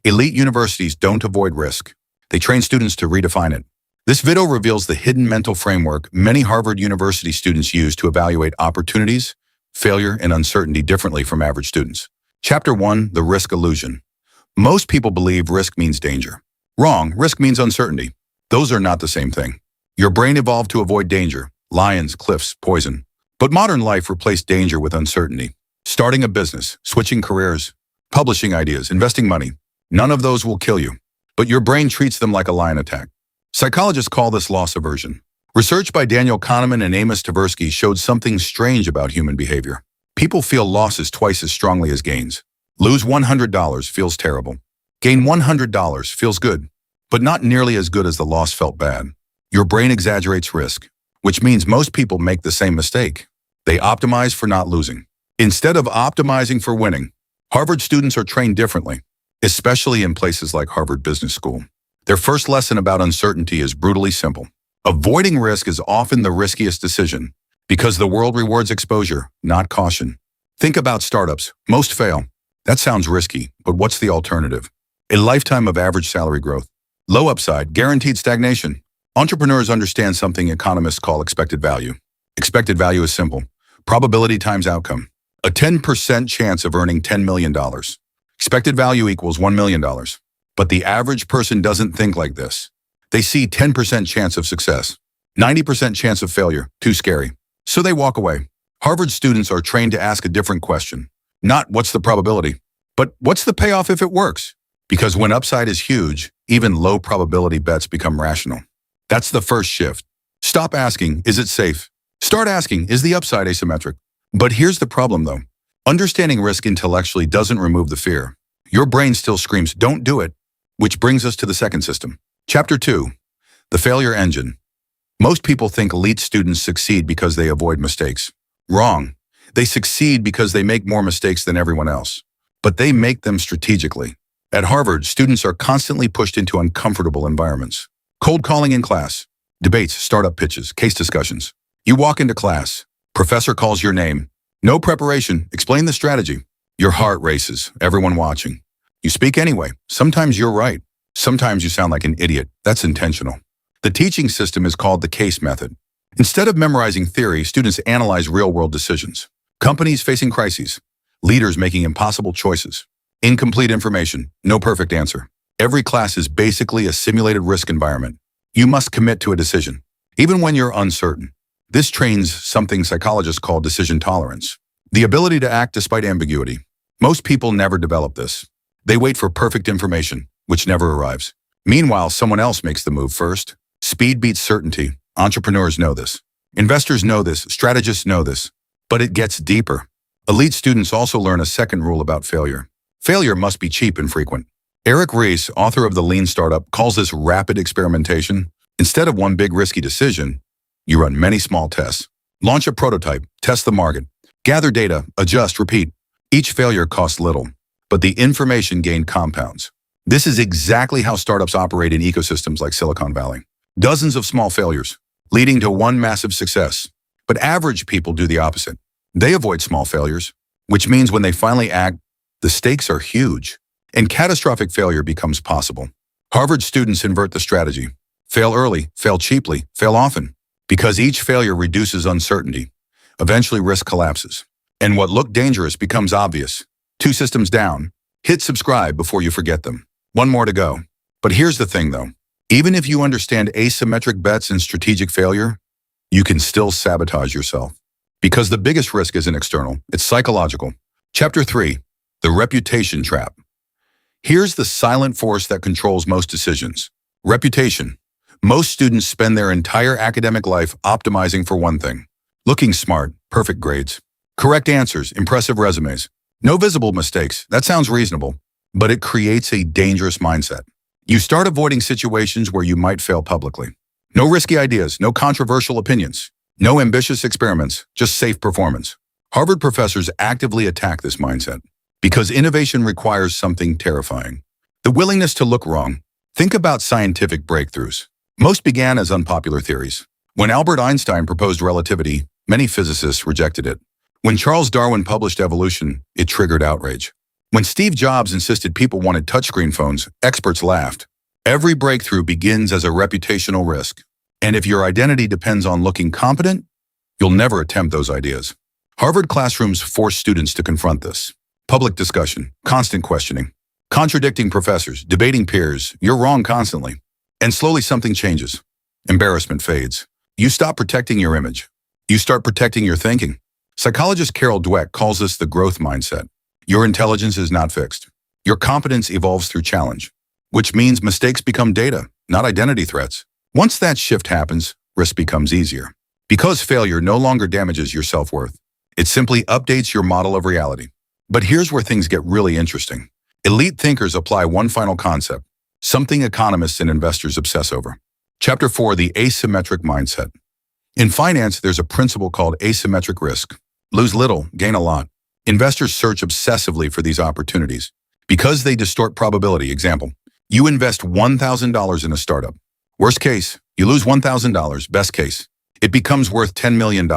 Elite universities don't avoid risk. They train students to redefine it. This video reveals the hidden mental framework many Harvard University students use to evaluate opportunities, failure, and uncertainty differently from average students. Chapter 1, The Risk Illusion. Most people believe risk means danger. Wrong, risk means uncertainty. Those are not the same thing. Your brain evolved to avoid danger, lions, cliffs, poison. But modern life replaced danger with uncertainty. Starting a business, switching careers, publishing ideas, investing money. None of those will kill you, but your brain treats them like a lion attack. Psychologists call this loss aversion. Research by Daniel Kahneman and Amos Tversky showed something strange about human behavior. People feel losses twice as strongly as gains. Lose $100 feels terrible. Gain $100 feels good, but not nearly as good as the loss felt bad. Your brain exaggerates risk, which means most people make the same mistake. They optimize for not losing, instead of optimizing for winning. Harvard students are trained differently, especially in places like Harvard Business School. Their first lesson about uncertainty is brutally simple. Avoiding risk is often the riskiest decision because the world rewards exposure, not caution. Think about startups. Most fail. That sounds risky, but what's the alternative? A lifetime of average salary growth. Low upside, guaranteed stagnation. Entrepreneurs understand something economists call expected value. Expected value is simple. Probability times outcome. A 10% chance of earning $10 million. Expected value equals $1 million. But the average person doesn't think like this. They see 10% chance of success, 90% chance of failure, too scary. So they walk away. Harvard students are trained to ask a different question. Not what's the probability, but what's the payoff if it works? Because when upside is huge, even low probability bets become rational. That's the first shift. Stop asking, is it safe? Start asking, is the upside asymmetric? But here's the problem though. Understanding risk intellectually doesn't remove the fear. Your brain still screams, don't do it. Which brings us to the second system. Chapter 2, The Failure Engine. Most people think elite students succeed because they avoid mistakes. Wrong. They succeed because they make more mistakes than everyone else. But they make them strategically. At Harvard, students are constantly pushed into uncomfortable environments. Cold calling in class, debates, startup pitches, case discussions. You walk into class, professor calls your name. No preparation, explain the strategy. Your heart races, everyone watching. You speak anyway. Sometimes you're right. Sometimes you sound like an idiot. That's intentional. The teaching system is called the case method. Instead of memorizing theory, students analyze real-world decisions. Companies facing crises. Leaders making impossible choices. Incomplete information. No perfect answer. Every class is basically a simulated risk environment. You must commit to a decision, even when you're uncertain. This trains something psychologists call decision tolerance. The ability to act despite ambiguity. Most people never develop this. They wait for perfect information, which never arrives. Meanwhile, someone else makes the move first. Speed beats certainty. Entrepreneurs know this. Investors know this. Strategists know this. But it gets deeper. Elite students also learn a second rule about failure. Failure must be cheap and frequent. Eric Ries, author of The Lean Startup, calls this rapid experimentation. Instead of one big risky decision, you run many small tests. Launch a prototype, test the market, gather data, adjust, repeat. Each failure costs little, but the information gained compounds. This is exactly how startups operate in ecosystems like Silicon Valley. Dozens of small failures, leading to one massive success. But average people do the opposite. They avoid small failures, which means when they finally act, the stakes are huge, and catastrophic failure becomes possible. Harvard students invert the strategy. Fail early, fail cheaply, fail often. Because each failure reduces uncertainty. Eventually risk collapses. And what looked dangerous becomes obvious. 2 systems down. Hit subscribe before you forget them. 1 more to go. But here's the thing though. Even if you understand asymmetric bets and strategic failure, you can still sabotage yourself. Because the biggest risk isn't external, it's psychological. Chapter 3, The Reputation Trap. Here's the silent force that controls most decisions. Reputation. Most students spend their entire academic life optimizing for one thing. Looking smart, perfect grades. Correct answers, impressive resumes. No visible mistakes. That sounds reasonable, but it creates a dangerous mindset. You start avoiding situations where you might fail publicly. No risky ideas, no controversial opinions, no ambitious experiments, just safe performance. Harvard professors actively attack this mindset because innovation requires something terrifying. The willingness to look wrong. Think about scientific breakthroughs. Most began as unpopular theories. When Albert Einstein proposed relativity, many physicists rejected it. When Charles Darwin published evolution, it triggered outrage. When Steve Jobs insisted people wanted touchscreen phones, experts laughed. Every breakthrough begins as a reputational risk. And if your identity depends on looking competent, you'll never attempt those ideas. Harvard classrooms force students to confront this. Public discussion, constant questioning, contradicting professors, debating peers, you're wrong constantly. And slowly something changes. Embarrassment fades. You stop protecting your image. You start protecting your thinking. Psychologist Carol Dweck calls this the growth mindset. Your intelligence is not fixed. Your competence evolves through challenge, which means mistakes become data, not identity threats. Once that shift happens, risk becomes easier. Because failure no longer damages your self-worth. It simply updates your model of reality. But here's where things get really interesting. Elite thinkers apply one final concept, something economists and investors obsess over. Chapter 4, the asymmetric mindset. In finance, there's a principle called asymmetric risk. Lose little, gain a lot. Investors search obsessively for these opportunities because they distort probability. Example, you invest $1,000 in a startup. Worst case, you lose $1,000. Best case, it becomes worth $10 million.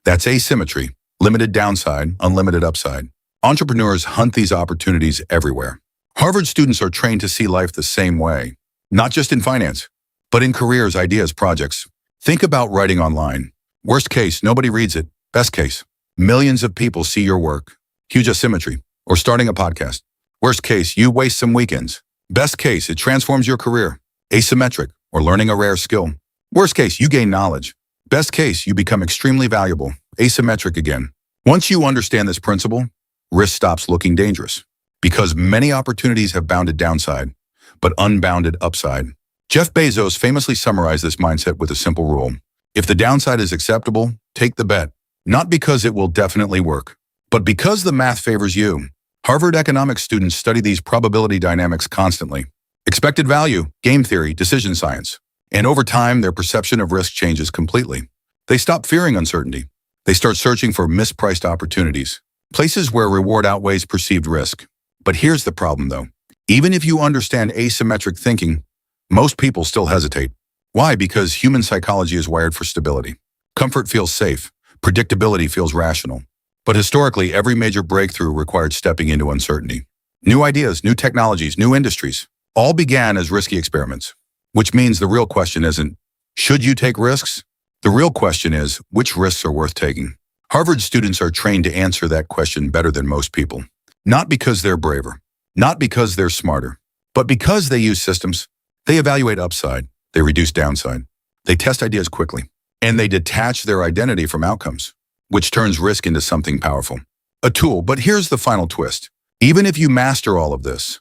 That's asymmetry, limited downside, unlimited upside. Entrepreneurs hunt these opportunities everywhere. Harvard students are trained to see life the same way, not just in finance, but in careers, ideas, projects. Think about writing online. Worst case, nobody reads it. Best case, millions of people see your work. Huge asymmetry. Or starting a podcast. Worst case, you waste some weekends. Best case, it transforms your career. Asymmetric, or learning a rare skill. Worst case, you gain knowledge. Best case, you become extremely valuable. Asymmetric again. Once you understand this principle, risk stops looking dangerous. Because many opportunities have bounded downside, but unbounded upside. Jeff Bezos famously summarized this mindset with a simple rule. If the downside is acceptable, take the bet. Not because it will definitely work, but because the math favors you. Harvard economics students study these probability dynamics constantly. Expected value, game theory, decision science. And over time, their perception of risk changes completely. They stop fearing uncertainty. They start searching for mispriced opportunities, places where reward outweighs perceived risk. But here's the problem, though. Even if you understand asymmetric thinking, most people still hesitate. Why? Because human psychology is wired for stability. Comfort feels safe. Predictability feels rational. But historically, every major breakthrough required stepping into uncertainty. New ideas, new technologies, new industries, all began as risky experiments. Which means the real question isn't, should you take risks? The real question is, which risks are worth taking? Harvard students are trained to answer that question better than most people. Not because they're braver, not because they're smarter, but because they use systems. They evaluate upside, they reduce downside, they test ideas quickly, and they detach their identity from outcomes, which turns risk into something powerful. A tool, but here's the final twist. Even if you master all of this,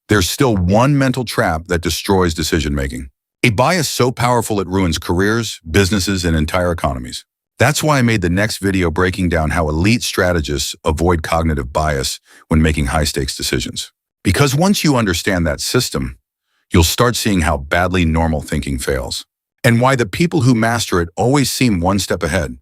there's still one mental trap that destroys decision-making. A bias so powerful it ruins careers, businesses, and entire economies. That's why I made the next video breaking down how elite strategists avoid cognitive bias when making high-stakes decisions. Because once you understand that system, you'll start seeing how badly normal thinking fails, and why the people who master it always seem one step ahead.